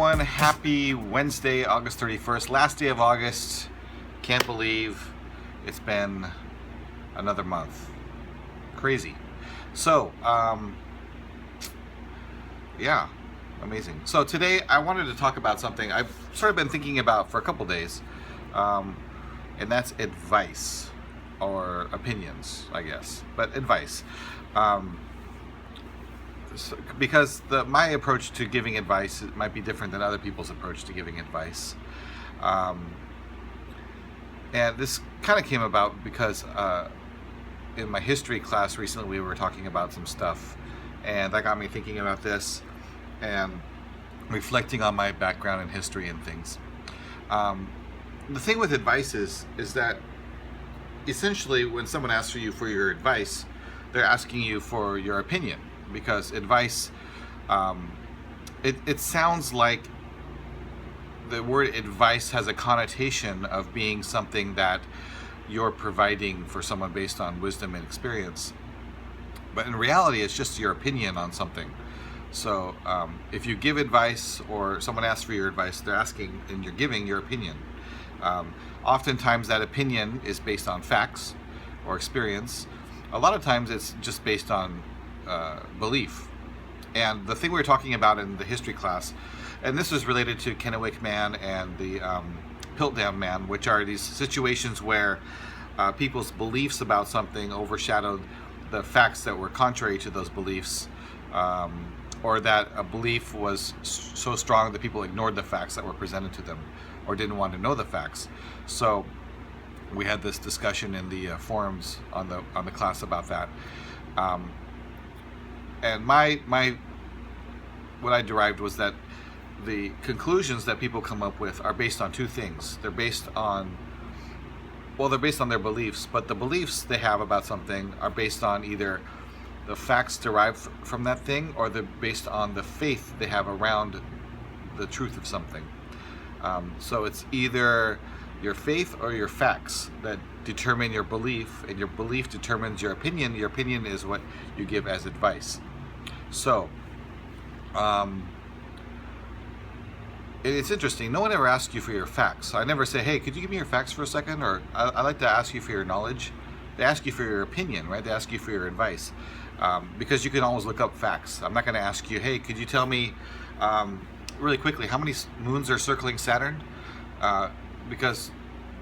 everyone. Happy Wednesday, August 31st, last day of August. Can't believe it's been another month. Crazy. So, yeah, amazing. So today I wanted to talk about something I've sort of been thinking about for a couple days, and that's advice or opinions, I guess, but advice. Because my approach to giving advice might be different than other people's approach to giving advice. And this kind of came about because in my history class recently we were talking about some stuff, and that got me thinking about this and reflecting on my background in history and things. The thing with advice is that essentially when someone asks you for your advice, they're asking you for your opinion. Because advice, it sounds like the word advice has a connotation of being something that you're providing for someone based on wisdom and experience. But in reality, it's just your opinion on something. So if you give advice or someone asks for your advice, they're asking and you're giving your opinion. Oftentimes that opinion is based on facts or experience. A lot of times it's just based on belief. And the thing we were talking about in the history class, and this is related to Kennewick Man and the Piltdown Man, which are these situations where people's beliefs about something overshadowed the facts that were contrary to those beliefs, or that a belief was so strong that people ignored the facts that were presented to them or didn't want to know the facts. So we had this discussion in the forums on the class about that. And what I derived was that the conclusions that people come up with are based on two things. They're based on their beliefs, but the beliefs they have about something are based on either the facts derived from that thing, or they're based on the faith they have around the truth of something. So it's either your faith or your facts that determine your belief, and your belief determines your opinion. Your opinion is what you give as advice. So, it's interesting. No one ever asks you for your facts. So I never say, hey, could you give me your facts for a second? Or I like to ask you for your knowledge. They ask you for your opinion, right? They ask you for your advice. Because you can always look up facts. I'm not going to ask you, hey, could you tell me really quickly how many moons are circling Saturn? Because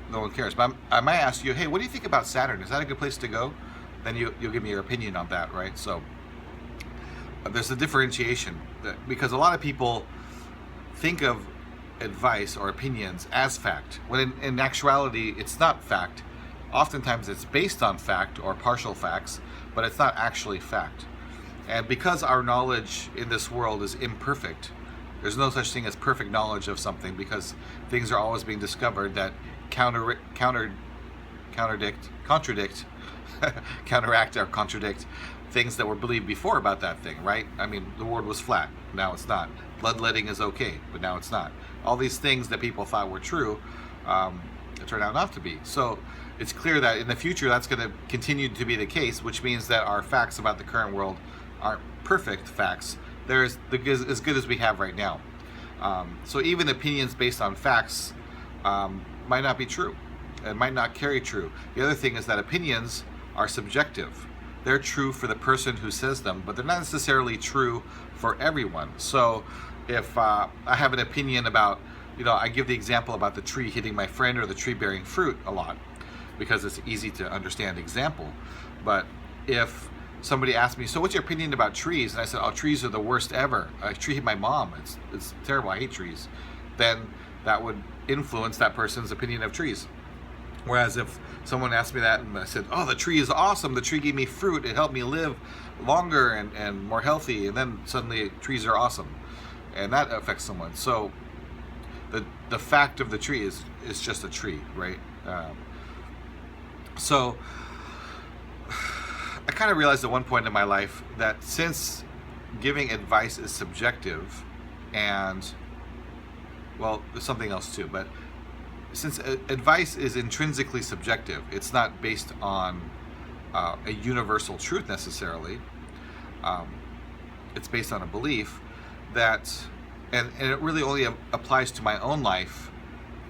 no one cares. But I might ask you, hey, what do you think about Saturn? Is that a good place to go? Then you'll give me your opinion on that, right? So there's a differentiation, because a lot of people think of advice or opinions as fact, when in actuality it's not fact. Oftentimes it's based on fact or partial facts, but it's not actually fact. And because our knowledge in this world is imperfect, there's no such thing as perfect knowledge of something, because things are always being discovered that counteract or contradict things that were believed before about that thing, right? I mean, the world was flat, now it's not. Bloodletting is okay, but now it's not. All these things that people thought were true, it turned out not to be. So it's clear that in the future that's going to continue to be the case, which means that our facts about the current world aren't perfect facts. They're as good as we have right now. So even opinions based on facts might not be true. It might not carry true. The other thing is that opinions are subjective. They're true for the person who says them, but they're not necessarily true for everyone. So if I have an opinion about, I give the example about the tree hitting my friend or the tree bearing fruit a lot, because it's easy to understand example. But if somebody asked me, so what's your opinion about trees? And I said, oh, trees are the worst ever. A tree hit my mom. It's terrible. I hate trees. Then that would influence that person's opinion of trees. Whereas if someone asked me that and I said, oh, the tree is awesome, the tree gave me fruit, it helped me live longer and more healthy, and then suddenly trees are awesome, and that affects someone. So the fact of the tree is just a tree, right? So I kind of realized at one point in my life that since giving advice is subjective, and, well, there's something else too, but since advice is intrinsically subjective, it's not based on a universal truth necessarily. It's based on a belief that and it really only applies to my own life.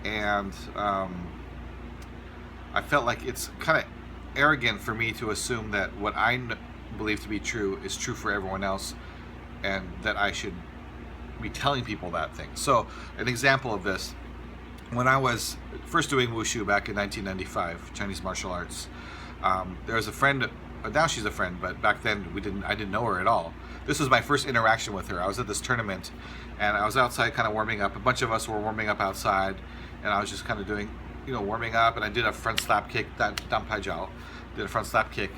And I felt like it's kind of arrogant for me to assume that what I believe to be true is true for everyone else, and that I should be telling people that thing. So an example of this, when I was first doing wushu back in 1995, Chinese martial arts, there was a friend. Now she's a friend, but back then I didn't know her at all. This was my first interaction with her. I was at this tournament, and I was outside kind of warming up. A bunch of us were warming up outside, and I was just kind of doing, warming up, and I did a front slap kick, dan pai jiao, did a front slap kick,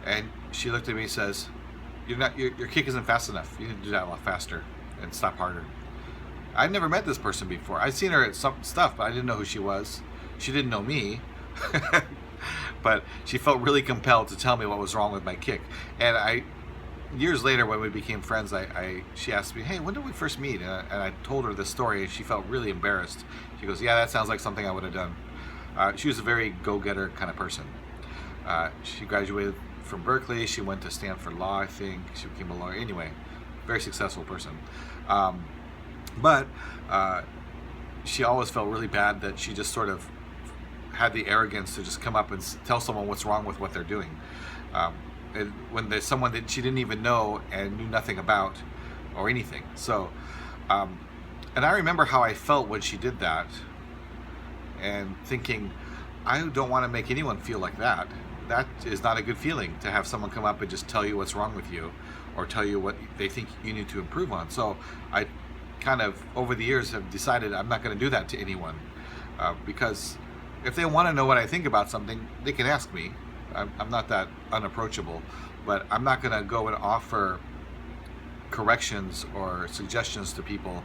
and she looked at me and says, your kick isn't fast enough. You need to do that a lot faster and slap harder. I'd never met this person before. I'd seen her at some stuff, but I didn't know who she was. She didn't know me. But she felt really compelled to tell me what was wrong with my kick. And years later, when we became friends, she asked me, hey, when did we first meet? And I told her this story, and she felt really embarrassed. She goes, yeah, that sounds like something I would have done. She was a very go-getter kind of person. She graduated from Berkeley. She went to Stanford Law, I think. She became a lawyer. Anyway, very successful person. But she always felt really bad that she just sort of had the arrogance to just come up and tell someone what's wrong with what they're doing. And when there's someone that she didn't even know and knew nothing about or anything. So, and I remember how I felt when she did that, and thinking, I don't want to make anyone feel like that. That is not a good feeling, to have someone come up and just tell you what's wrong with you, or tell you what they think you need to improve on. So I kind of, over the years, have decided I'm not going to do that to anyone, because if they want to know what I think about something, they can ask me. I'm not that unapproachable, but I'm not going to go and offer corrections or suggestions to people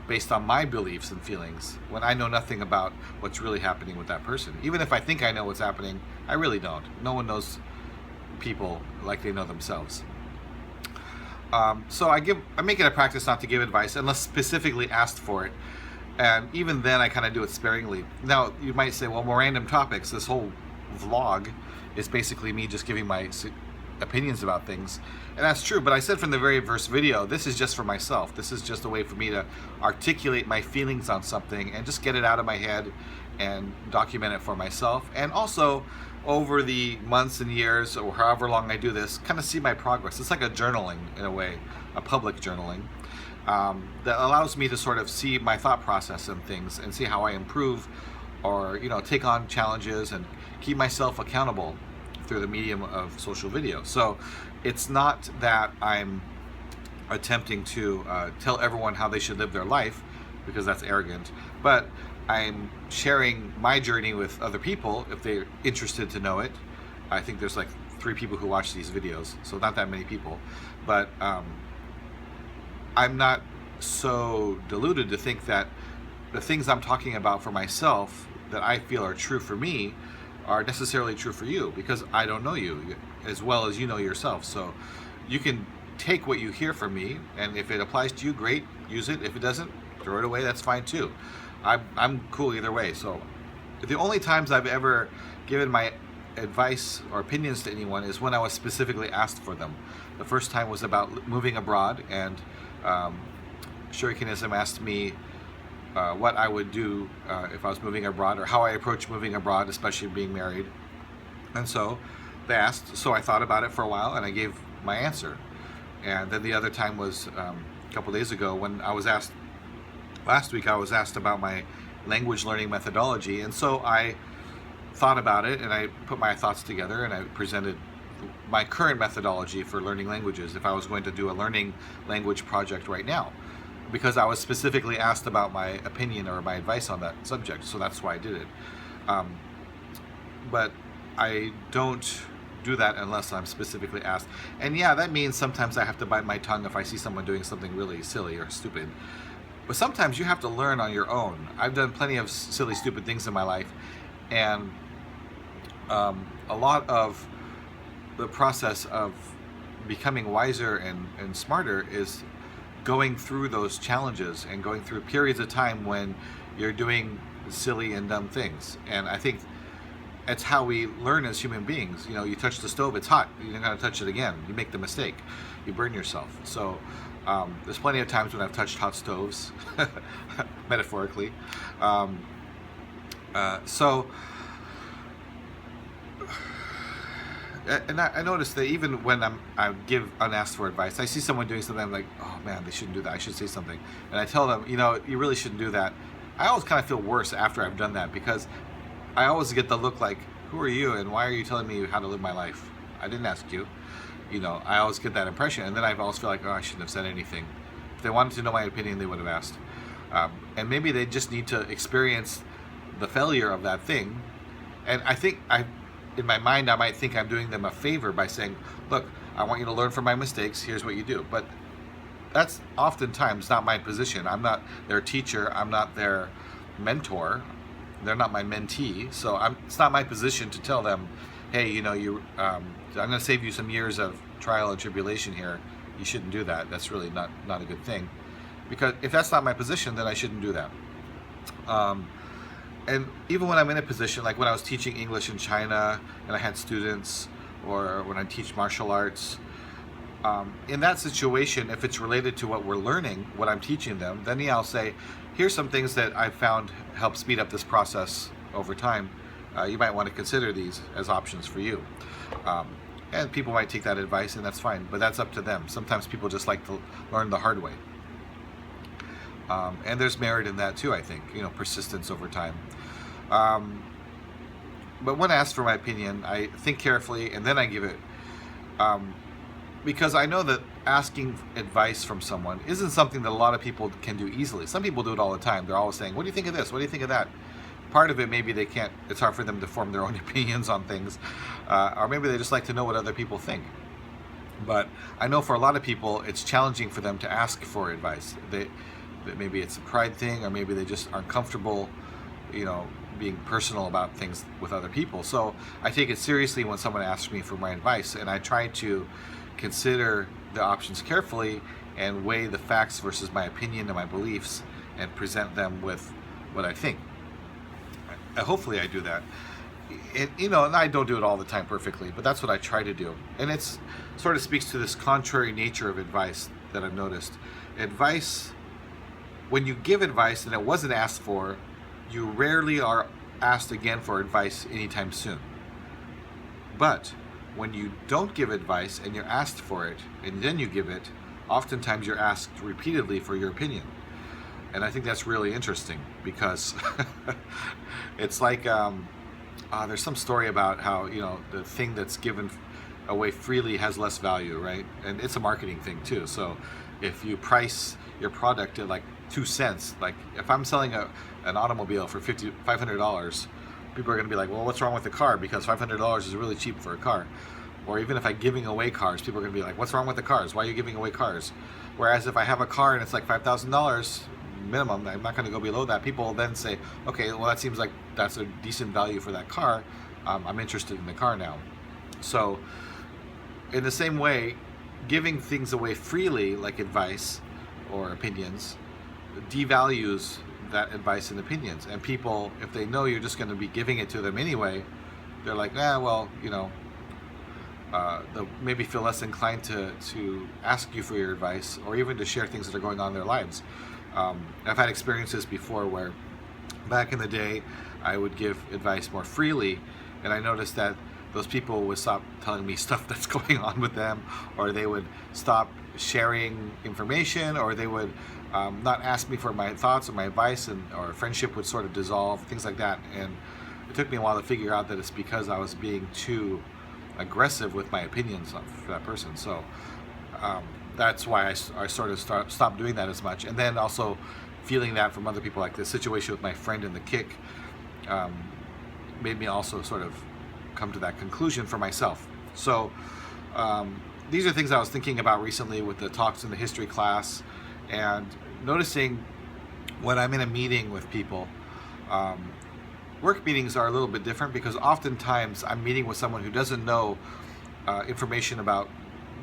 based on my beliefs and feelings when I know nothing about what's really happening with that person. Even if I think I know what's happening, I really don't. No one knows people like they know themselves. So I make it a practice not to give advice unless specifically asked for it. And even then, I kind of do it sparingly. Now, you might say, well, Morandom Topics, this whole vlog is basically me just giving my opinions about things. And that's true, but I said from the very first video, this is just for myself. This is just a way for me to articulate my feelings on something and just get it out of my head and document it for myself. And also, over the months and years, or however long I do this, kind of see my progress. It's like a journaling, in a way, a public journaling. That allows me to sort of see my thought process and things, and see how I improve, or take on challenges and keep myself accountable through the medium of social video. So it's not that I'm attempting to tell everyone how they should live their life, because that's arrogant, but I'm sharing my journey with other people if they're interested to know it. I think there's like 3 people who watch these videos, so not that many people, but I'm not so deluded to think that the things I'm talking about for myself that I feel are true for me are necessarily true for you, because I don't know you as well as you know yourself. So you can take what you hear from me, and if it applies to you, great, use it. If it doesn't, throw it away, that's fine too. I'm cool either way. So the only times I've ever given my advice or opinions to anyone is when I was specifically asked for them. The first time was about moving abroad, and Shurikenism asked me what I would do if I was moving abroad, or how I approach moving abroad, especially being married. And so they asked, so I thought about it for a while, and I gave my answer. And then the other time was a couple days ago, when I was asked, last week I was asked about my language learning methodology, and so I thought about it, and I put my thoughts together, and I presented my current methodology for learning languages if I was going to do a learning language project right now, because I was specifically asked about my opinion or my advice on that subject, so that's why I did it. But I don't do that unless I'm specifically asked. And yeah, that means sometimes I have to bite my tongue if I see someone doing something really silly or stupid. But sometimes you have to learn on your own. I've done plenty of silly, stupid things in my life, and a lot of the process of becoming wiser and smarter is going through those challenges and going through periods of time when you're doing silly and dumb things. And I think it's how we learn as human beings. You touch the stove, it's hot, you're not going to touch it again. You make the mistake, you burn yourself. So There's plenty of times when I've touched hot stoves, metaphorically. Um, so, and I noticed that even when I give unasked for advice, I see someone doing something, I'm like, oh man, they shouldn't do that. I should say something. And I tell them, you really shouldn't do that. I always kind of feel worse after I've done that, because I always get the look like, who are you and why are you telling me how to live my life? I didn't ask you. I always get that impression, and then I always feel like, oh, I shouldn't have said anything. If they wanted to know my opinion, they would have asked. And maybe they just need to experience the failure of that thing. And I think in my mind, I might think I'm doing them a favor by saying, look, I want you to learn from my mistakes. Here's what you do. But that's oftentimes not my position. I'm not their teacher. I'm not their mentor. They're not my mentee. So it's not my position to tell them, hey, I'm going to save you some years of trial and tribulation here. You shouldn't do that. That's really not a good thing. Because if that's not my position, then I shouldn't do that. And even when I'm in a position, like when I was teaching English in China and I had students, or when I teach martial arts, in that situation, if it's related to what we're learning, what I'm teaching them, then I'll say, here's some things that I've found help speed up this process over time. You might want to consider these as options for you. And people might take that advice, and that's fine, but that's up to them. Sometimes people just like to learn the hard way. And there's merit in that too, I think, persistence over time. But when asked for my opinion, I think carefully and then I give it. Because I know that asking advice from someone isn't something that a lot of people can do easily. Some people do it all the time. They're always saying, what do you think of this? What do you think of that? Part of it, maybe it's hard for them to form their own opinions on things. Or maybe they just like to know what other people think. But I know for a lot of people, it's challenging for them to ask for advice. Maybe it's a pride thing, or maybe they just aren't comfortable, being personal about things with other people. So I take it seriously when someone asks me for my advice, and I try to consider the options carefully and weigh the facts versus my opinion and my beliefs and present them with what I think. Hopefully I do that. And I don't do it all the time perfectly, but that's what I try to do. And it's sort of speaks to this contrary nature of advice that I've noticed. Advice, when you give advice and it wasn't asked for, you rarely are asked again for advice anytime soon. But when you don't give advice and you're asked for it and then you give it, oftentimes you're asked repeatedly for your opinion. And I think that's really interesting, because it's like there's some story about how the thing that's given away freely has less value, right? And it's a marketing thing too. So if you price your product at like 2 cents, like if I'm selling an automobile for $500, people are going to be like, well, what's wrong with the car? Because $500 is really cheap for a car. Or even if I'm giving away cars, people are going to be like, what's wrong with the cars? Why are you giving away cars? Whereas if I have a car and it's like $5,000 minimum, I'm not going to go below that. People will then say, okay, well, that seems like that's a decent value for that car. I'm interested in the car now. So in the same way, giving things away freely, like advice or opinions, devalues that advice and opinions. And people, if they know you're just going to be giving it to them anyway, they're like, well, they'll maybe feel less inclined to ask you for your advice, or even to share things that are going on in their lives. I've had experiences before where back in the day I would give advice more freely, and I noticed that those people would stop telling me stuff that's going on with them, or they would stop sharing information, or they would not ask me for my thoughts or my advice, or friendship would sort of dissolve, things like that. And it took me a while to figure out that it's because I was being too aggressive with my opinions for that person. So that's why I sort of stopped doing that as much. And then also feeling that from other people, like the situation with my friend in the kick, made me also sort of come to that conclusion for myself. So these are things I was thinking about recently with the talks in the history class, and noticing when I'm in a meeting with people. Work meetings are a little bit different, because oftentimes I'm meeting with someone who doesn't know information about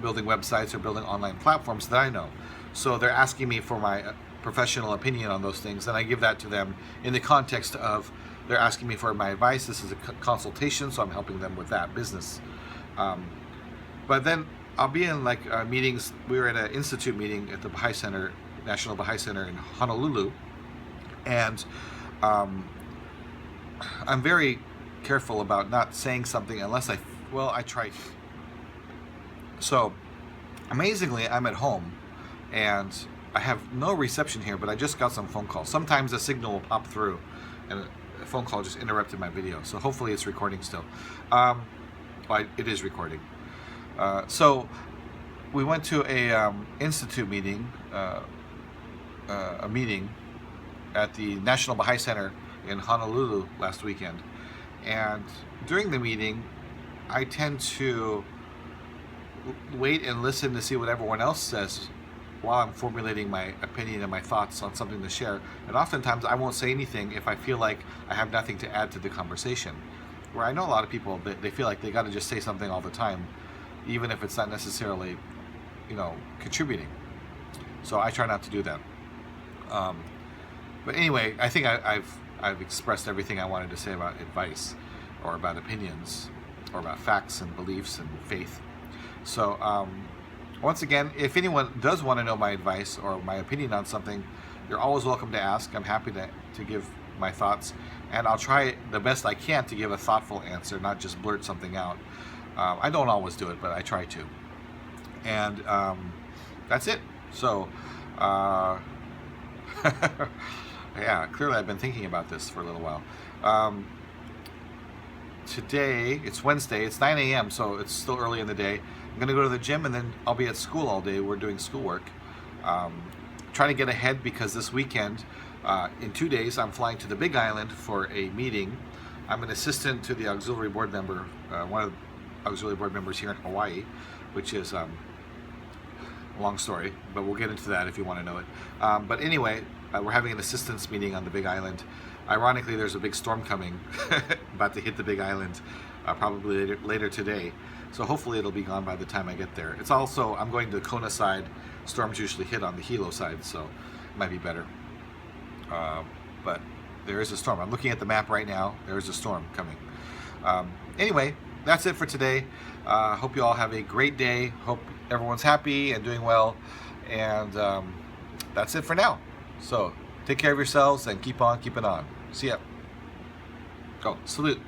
building websites or building online platforms that I know. So they're asking me for my professional opinion on those things, and I give that to them in the context of they're asking me for my advice. This is a consultation, so I'm helping them with that business. But then I'll be in like meetings. We were at an institute meeting at the Baha'i Center, National Baha'i Center in Honolulu, and um, I'm very careful about not saying something unless I try to. So amazingly, I'm at home, and I have no reception here, but I just got some phone calls. Sometimes a signal will pop through, and a phone call just interrupted my video. So hopefully it's recording still. Well, it is recording. So we went to a institute meeting, a meeting at the National Baha'i Center in Honolulu last weekend. And during the meeting, I tend to wait and listen to see what everyone else says while I'm formulating my opinion and my thoughts on something to share. And oftentimes I won't say anything if I feel like I have nothing to add to the conversation. Where I know a lot of people, they feel like they got to just say something all the time, even if it's not necessarily, contributing. So I try not to do that. But anyway, I think I've expressed everything I wanted to say about advice, or about opinions, or about facts and beliefs and faith. So once again, if anyone does want to know my advice or my opinion on something, you're always welcome to ask. I'm happy to give my thoughts, and I'll try the best I can to give a thoughtful answer, not just blurt something out. I don't always do it, but I try to. And that's it. So yeah, clearly I've been thinking about this for a little while. Today, it's Wednesday, it's 9 a.m., so it's still early in the day. I'm going to go to the gym, and then I'll be at school all day. We're doing schoolwork. Trying to get ahead because this weekend, in 2 days, I'm flying to the Big Island for a meeting. I'm an assistant to the auxiliary board member, one of the auxiliary board members here in Hawaii, which is a long story, but we'll get into that if you want to know it. But anyway, we're having an assistance meeting on the Big Island. Ironically, there's a big storm coming, about to hit the Big Island, probably later today. So hopefully it'll be gone by the time I get there. It's also, I'm going to Kona side. Storms usually hit on the Hilo side, so it might be better. But there is a storm. I'm looking at the map right now. There is a storm coming. Anyway, that's it for today. Hope you all have a great day. Hope everyone's happy and doing well. And that's it for now. So take care of yourselves and keep on keeping on. See ya. Go. Salute.